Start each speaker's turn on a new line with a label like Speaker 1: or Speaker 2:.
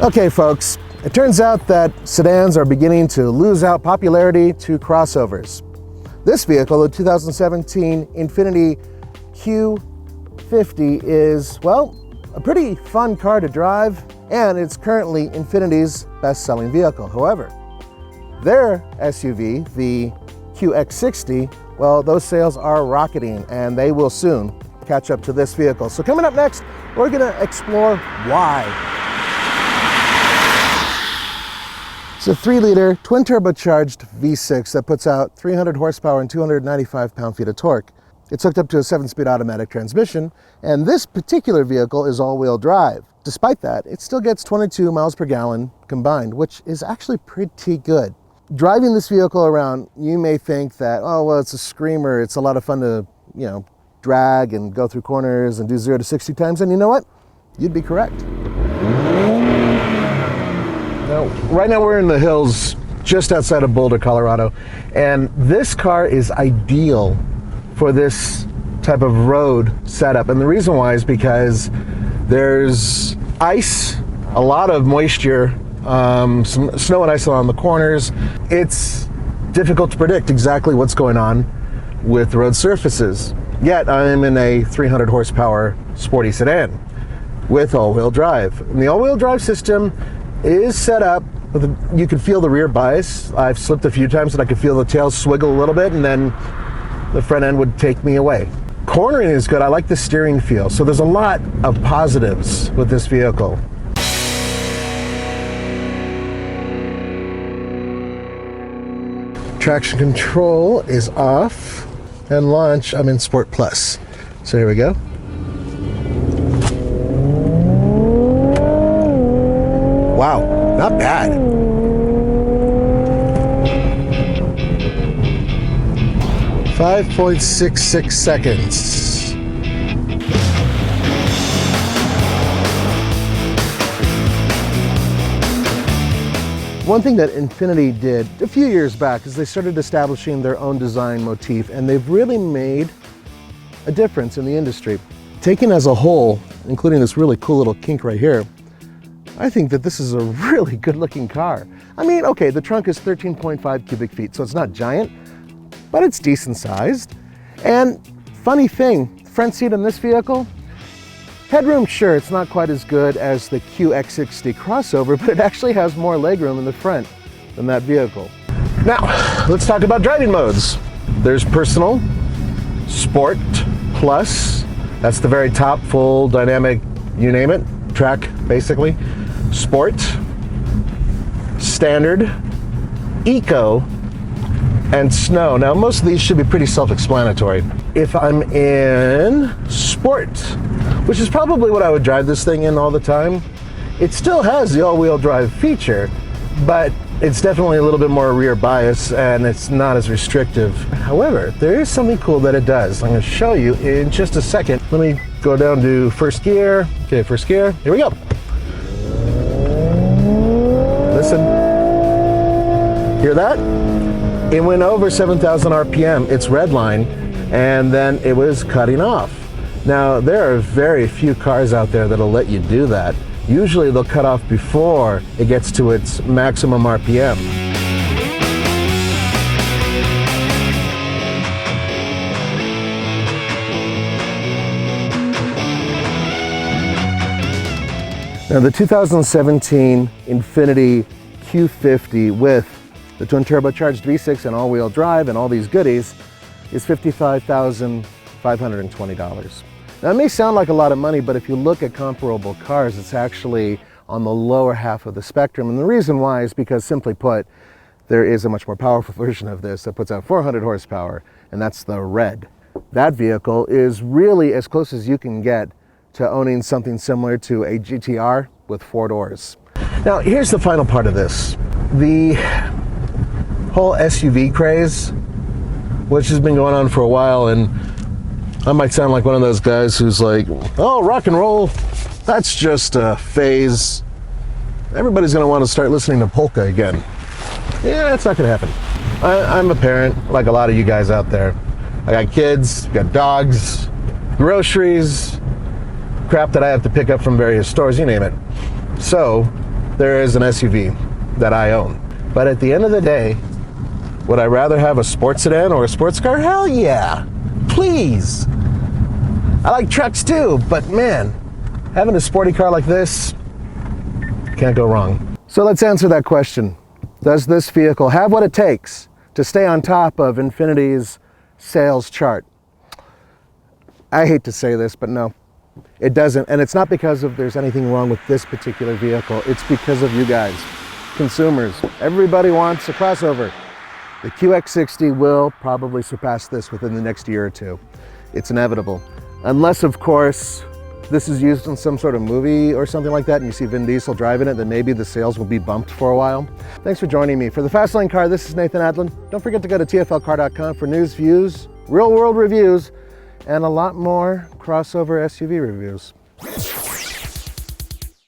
Speaker 1: Okay folks, it turns out that sedans are beginning to lose out popularity to crossovers. This vehicle, the 2017 Infiniti Q50, is, well, a pretty fun car to drive, and it's currently Infiniti's best-selling vehicle. However, their SUV, the QX60, well, those sales are rocketing, and they will soon catch up to this vehicle. So coming up next, we're gonna explore why. It's a 3-liter twin turbocharged V6 that puts out 300 horsepower and 295 pound-feet of torque. It's hooked up to a 7-speed automatic transmission, and this particular vehicle is all-wheel drive. Despite that, it still gets 22 miles per gallon combined, which is actually pretty good. Driving this vehicle around, you may think that, oh, well, it's a screamer. It's a lot of fun to, drag and go through corners and do 0 to 60 times, and you know what? You'd be correct. Now, right now we're in the hills just outside of Boulder, Colorado, and this car is ideal for this type of road setup. And the reason why is because there's ice, a lot of moisture, some snow and ice along the corners. It's difficult to predict exactly what's going on with road surfaces. Yet I'm in a 300 horsepower sporty sedan with all-wheel drive. And the all-wheel drive system is set up with you can feel the rear bias. I've slipped a few times and I could feel the tail swiggle a little bit, and then the front end would take me away. Cornering is good. I like the steering feel. So there's a lot of positives with this vehicle. Traction control is off, and launch, I'm in Sport Plus. So here we go. Wow, not bad. .66 seconds. One thing that Infiniti did a few years back is they started establishing their own design motif, and they've really made a difference in the industry. Taken as a whole, including this really cool little kink right here, I think that this is a really good looking car. I mean, okay, the trunk is 13.5 cubic feet, so it's not giant, but it's decent sized. And funny thing, front seat in this vehicle, headroom, sure, it's not quite as good as the QX60 crossover, but it actually has more legroom in the front than that vehicle. Now, let's talk about driving modes. There's personal, sport, plus, that's the very top, full, dynamic, you name it, track, basically. Sport, standard, eco, and snow. Now, most of these should be pretty self-explanatory. If I'm in sport, which is probably what I would drive this thing in all the time, it still has the all-wheel drive feature, but it's definitely a little bit more rear bias and it's not as restrictive. However, there is something cool that it does. I'm going to show you in just a second. Let me go down to first gear. Okay, first gear. Here we go. Listen. Hear that? It went over 7,000 RPM. It's redline, and then it was cutting off. Now, there are very few cars out there that'll let you do that. Usually they'll cut off before it gets to its maximum RPM. Now, the 2017 Infiniti Q50 with the twin turbocharged V6 and all-wheel drive and all these goodies is $55,520. Now, it may sound like a lot of money, but if you look at comparable cars, it's actually on the lower half of the spectrum. And the reason why is because, simply put, there is a much more powerful version of this that puts out 400 horsepower, and that's the Red. That vehicle is really as close as you can get to owning something similar to a GTR with 4 doors. Now, here's the final part of this. The whole SUV craze, which has been going on for a while, and I might sound like one of those guys who's like, oh, rock and roll, that's just a phase. Everybody's gonna want to start listening to polka again. Yeah, it's not gonna happen. I'm a parent, like a lot of you guys out there. I got kids, got dogs, groceries, crap that I have to pick up from various stores, you name it. So there is an SUV that I own. But at the end of the day, would I rather have a sports sedan or a sports car? Hell yeah, please. I like trucks too, but man, having a sporty car like this, can't go wrong. So let's answer that question. Does this vehicle have what it takes to stay on top of Infiniti's sales chart? I hate to say this, but no, it doesn't. And it's not because there's anything wrong with this particular vehicle. It's because of you guys, consumers. Everybody wants a crossover. The QX60 will probably surpass this within the next year or two. It's inevitable. Unless, of course, this is used in some sort of movie or something like that and you see Vin Diesel driving it, then maybe the sales will be bumped for a while. Thanks for joining me. For the Fastlane Car, this is Nathan Adlin. Don't forget to go to tflcar.com for news, views, real world reviews, and a lot more crossover SUV reviews.